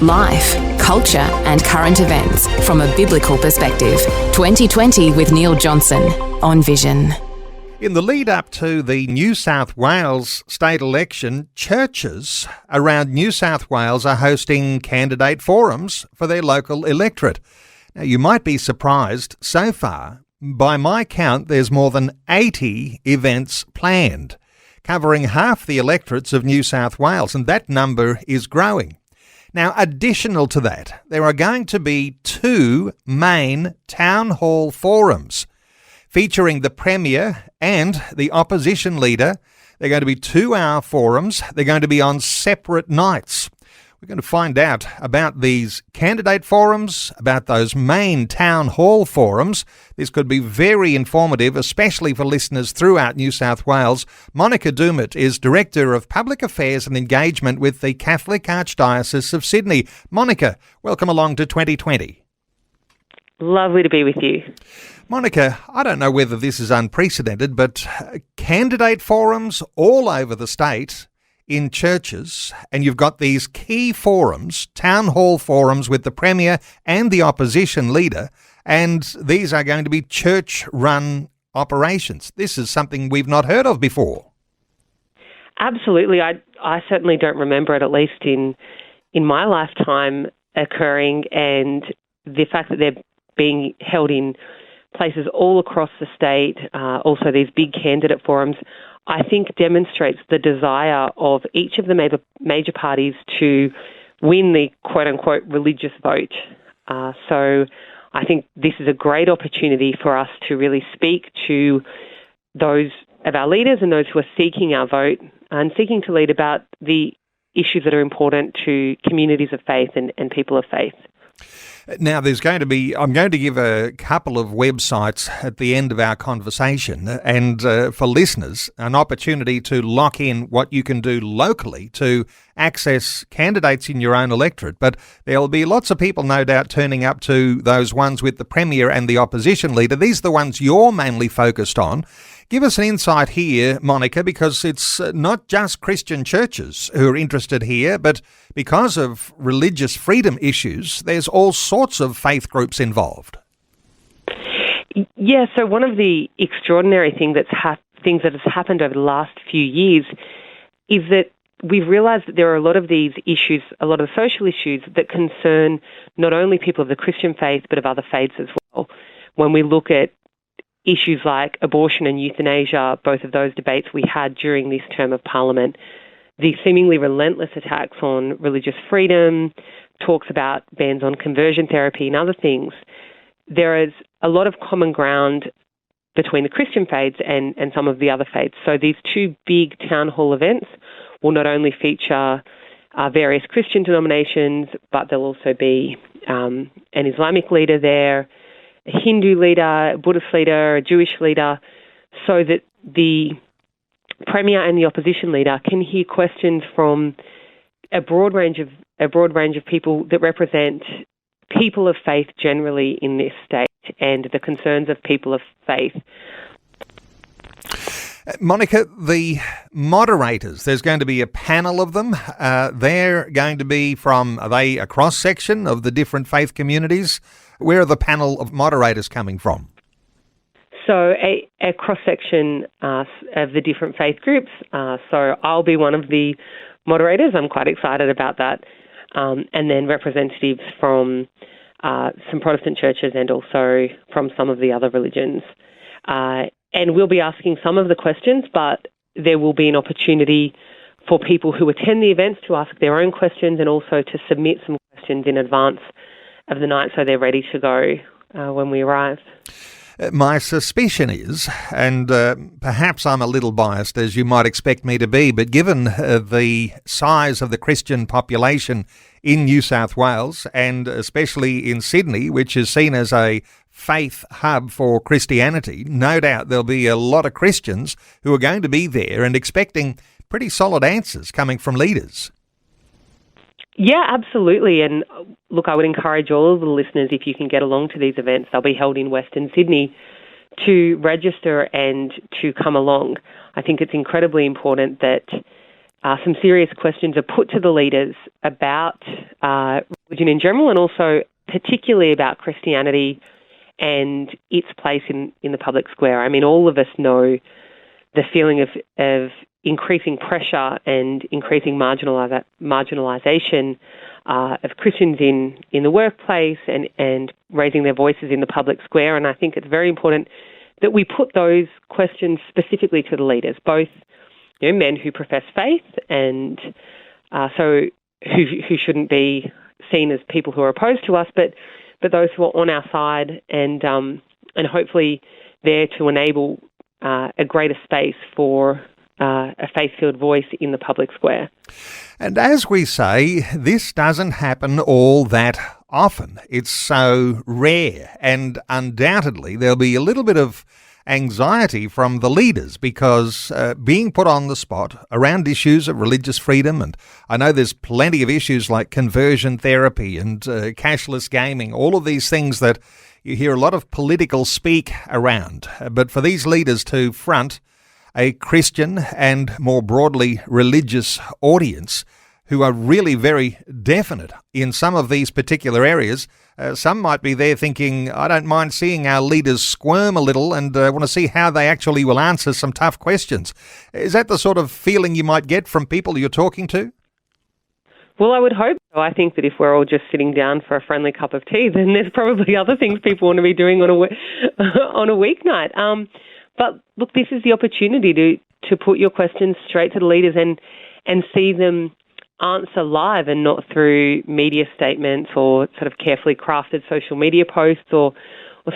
Life, culture and current events from a biblical perspective. 2020 with Neil Johnson on Vision. In the lead up to the New South Wales state election, churches around New South Wales are hosting candidate forums for their local electorate. Now, you might be surprised, so far, by my count, there's more than 80 events planned, covering half the electorates of New South Wales, and that number is growing. Now, additional to that, there are going to be 2 main town hall forums featuring the Premier and the opposition leader. They're going to be 2-hour forums. They're going to be on separate nights. We're going to find out about these candidate forums, about those main town hall forums. This could be very informative, especially for listeners throughout New South Wales. Monica Doumit is Director of Public Affairs and Engagement with the Catholic Archdiocese of Sydney. Monica, welcome along to 2020. Lovely to be with you. Monica, I don't know whether this is unprecedented, but candidate forums all over the state in churches, and you've got these key forums, town hall forums with the Premier and the opposition leader, and these are going to be church-run operations. This is something we've not heard of before. Absolutely. I certainly don't remember it, at least in my lifetime, occurring, and the fact that they're being held in places all across the state, also these big candidate forums, I think demonstrates the desire of each of the major parties to win the quote-unquote religious vote. So I think this is a great opportunity for us to really speak to those of our leaders and those who are seeking our vote and seeking to lead about the issues that are important to communities of faith and people of faith. Now, I'm going to give a couple of websites at the end of our conversation, and for listeners, an opportunity to lock in what you can do locally to access candidates in your own electorate. But there'll be lots of people, no doubt, turning up to those ones with the Premier and the opposition leader. These are the ones you're mainly focused on. Give us an insight here, Monica, because it's not just Christian churches who are interested here, but because of religious freedom issues, there's all sorts of faith groups involved. Yeah, so one of the extraordinary things that has happened over the last few years is that we've realised that there are a lot of these issues, a lot of social issues that concern not only people of the Christian faith, but of other faiths as well. When we look at issues like abortion and euthanasia, both of those debates we had during this term of Parliament, the seemingly relentless attacks on religious freedom, talks about bans on conversion therapy and other things, there is a lot of common ground between the Christian faiths and some of the other faiths. So these 2 big town hall events will not only feature various Christian denominations, but there'll also be an Islamic leader there, a Hindu leader, a Buddhist leader, a Jewish leader, so that the Premier and the opposition leader can hear questions from a broad range of people that represent people of faith generally in this state and the concerns of people of faith. Monica, the moderators, there's going to be a panel of them. They're going to be are they a cross-section of the different faith communities? Where are the panel of moderators coming from? So a cross-section of the different faith groups. So I'll be one of the moderators. I'm quite excited about that. And then representatives from some Protestant churches and also from some of the other religions. And we'll be asking some of the questions, but there will be an opportunity for people who attend the events to ask their own questions and also to submit some questions in advance of the night so they're ready to go when we arrive. My suspicion is, and perhaps I'm a little biased as you might expect me to be, but given the size of the Christian population in New South Wales and especially in Sydney, which is seen as a faith hub for Christianity, no doubt there'll be a lot of Christians who are going to be there and expecting pretty solid answers coming from leaders. Yeah, absolutely. And look, I would encourage all of the listeners, if you can get along to these events, they'll be held in Western Sydney, to register and to come along. I think it's incredibly important that some serious questions are put to the leaders about religion in general, and also particularly about Christianity and its place in the public square. I mean, all of us know the feeling of increasing pressure and increasing marginalisation of Christians in the workplace and raising their voices in the public square. And I think it's very important that we put those questions specifically to the leaders, both men who profess faith and so who shouldn't be seen as people who are opposed to us, but those who are on our side, and hopefully there to enable a greater space for a faith-filled voice in the public square. And as we say, this doesn't happen all that often. It's so rare, and undoubtedly there'll be a little bit of anxiety from the leaders because being put on the spot around issues of religious freedom, and I know there's plenty of issues like conversion therapy and cashless gaming, all of these things that you hear a lot of political speak around. But for these leaders to front a Christian and more broadly religious audience who are really very definite in some of these particular areas, some might be there thinking, I don't mind seeing our leaders squirm a little and want to see how they actually will answer some tough questions. Is that the sort of feeling you might get from people you're talking to? Well, I would hope so. I think that if we're all just sitting down for a friendly cup of tea, then there's probably other things people want to be doing on a weeknight. But look, this is the opportunity to put your questions straight to the leaders and see them answer live and not through media statements or sort of carefully crafted social media posts or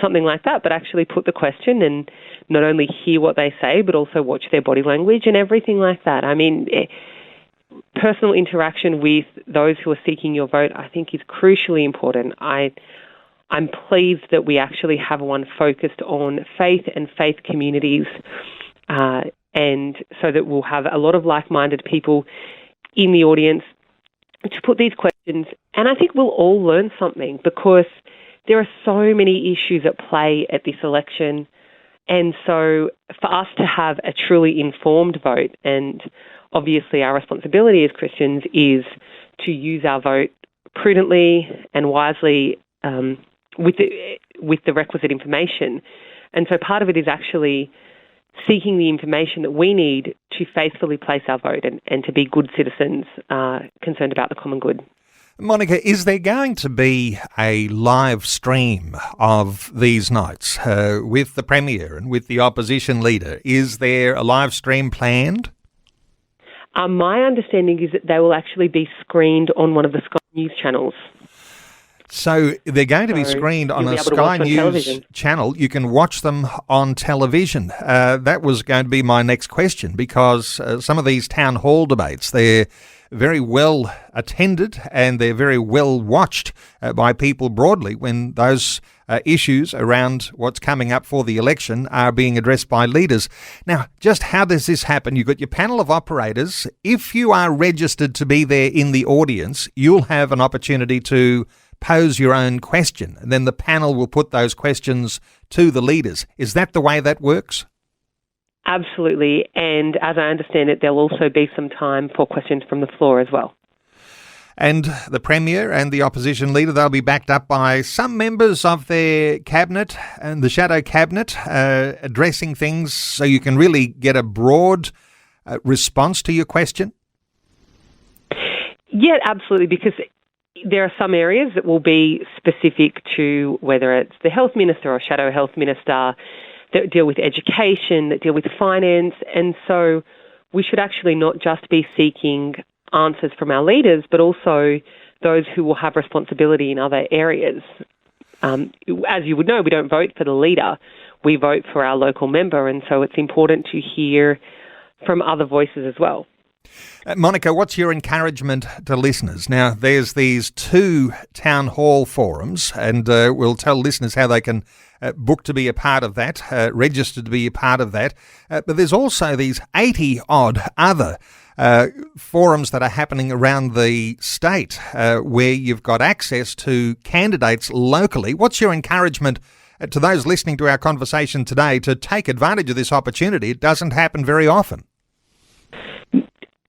something like that, but actually put the question and not only hear what they say, but also watch their body language and everything like that. I mean, personal interaction with those who are seeking your vote, I think, is crucially important. I'm pleased that we actually have one focused on faith and faith communities, and so that we'll have a lot of like-minded people in the audience to put these questions. And I think we'll all learn something because there are so many issues at play at this election. And so for us to have a truly informed vote, and obviously our responsibility as Christians is to use our vote prudently and wisely with the requisite information. And so part of it is actually seeking the information that we need to faithfully place our vote and to be good citizens concerned about the common good. Monica, is there going to be a live stream of these nights with the Premier and with the opposition leader? Is there a live stream planned? My understanding is that they will actually be screened on one of the Sky News channels. So they're going to be screened on a Sky News channel. You can watch them on television. That was going to be my next question, because some of these town hall debates, they're very well attended and they're very well watched by people broadly when those issues around what's coming up for the election are being addressed by leaders. Now, just how does this happen? You've got your panel of operators. If you are registered to be there in the audience, you'll have an opportunity to pose your own question, and then the panel will put those questions to the leaders. Is that the way that works? Absolutely. And as I understand it, there'll also be some time for questions from the floor as well. And the Premier and the opposition leader, they'll be backed up by some members of their cabinet and the shadow cabinet addressing things so you can really get a broad response to your question? Yeah, absolutely, because there are some areas that will be specific to whether it's the health minister or shadow health minister that deal with education, that deal with finance. And so we should actually not just be seeking answers from our leaders, but also those who will have responsibility in other areas. As you would know, we don't vote for the leader. We vote for our local member. And so it's important to hear from other voices as well. Monica, what's your encouragement to listeners? Now, there's these 2 town hall forums, and we'll tell listeners how they can book to be a part of that, register to be a part of that. But there's also these 80-odd other forums that are happening around the state where you've got access to candidates locally. What's your encouragement to those listening to our conversation today to take advantage of this opportunity? It doesn't happen very often.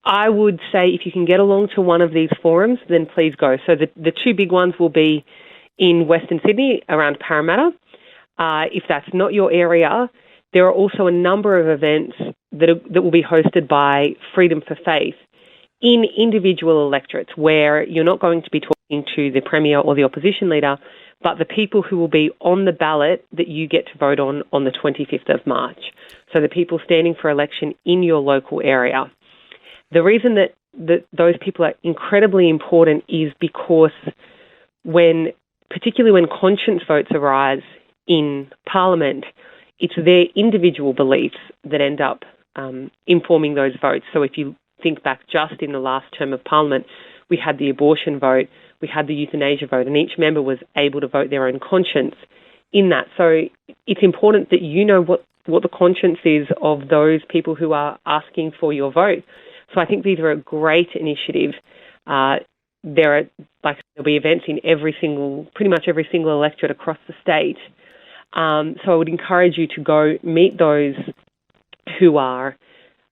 I would say if you can get along to one of these forums, then please go. So the two big ones will be in Western Sydney around Parramatta. If that's not your area, there are also a number of events that will be hosted by Freedom for Faith in individual electorates where you're not going to be talking to the Premier or the opposition leader, but the people who will be on the ballot that you get to vote on the 25th of March. So the people standing for election in your local area. The reason that those people are incredibly important is because particularly when conscience votes arise in Parliament, it's their individual beliefs that end up informing those votes. So if you think back just in the last term of Parliament, we had the abortion vote, we had the euthanasia vote, and each member was able to vote their own conscience in that. So it's important that you know what the conscience is of those people who are asking for your vote. So I think these are a great initiative. There'll be events in pretty much every single electorate across the state. So I would encourage you to go meet those who are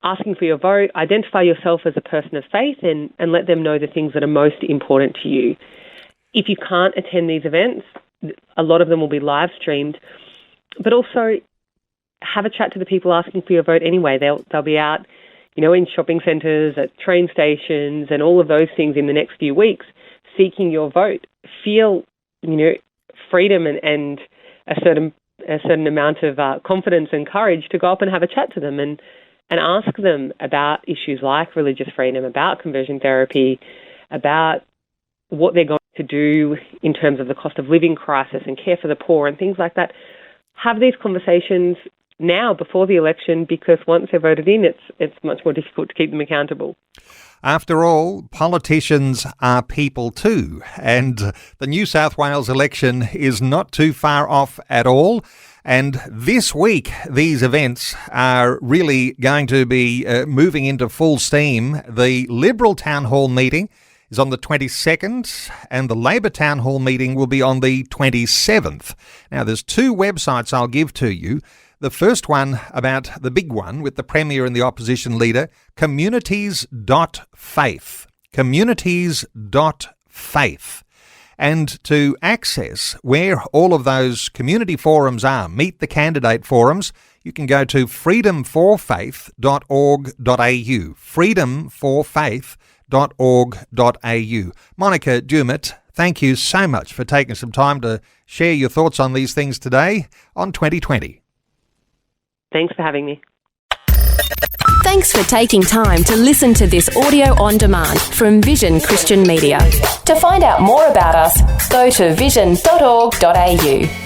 asking for your vote, identify yourself as a person of faith, and let them know the things that are most important to you. If you can't attend these events, a lot of them will be live streamed, but also have a chat to the people asking for your vote anyway. They'll be out, in shopping centres, at train stations, and all of those things in the next few weeks, seeking your vote. Feel, freedom and a certain amount of confidence and courage to go up and have a chat to them and ask them about issues like religious freedom, about conversion therapy, about what they're going to do in terms of the cost of living crisis and care for the poor and things like that. Have these conversations now before the election, because once they're voted in, it's much more difficult to keep them accountable. After all, politicians are people too, and the New South Wales election is not too far off at all. And this week, these events are really going to be moving into full steam. The Liberal Town Hall meeting is on the 22nd, and the Labor Town Hall meeting will be on the 27th. Now, there's two websites I'll give to you. The first one about the big one with the Premier and the opposition leader, communities.faith. Communities.faith. And to access where all of those community forums are, meet the candidate forums, you can go to freedomforfaith.org.au. freedomforfaith.org.au. Monica Doumit, thank you so much for taking some time to share your thoughts on these things today on 2020. Thanks for having me. Thanks for taking time to listen to this audio on demand from Vision Christian Media. To find out more about us, go to vision.org.au.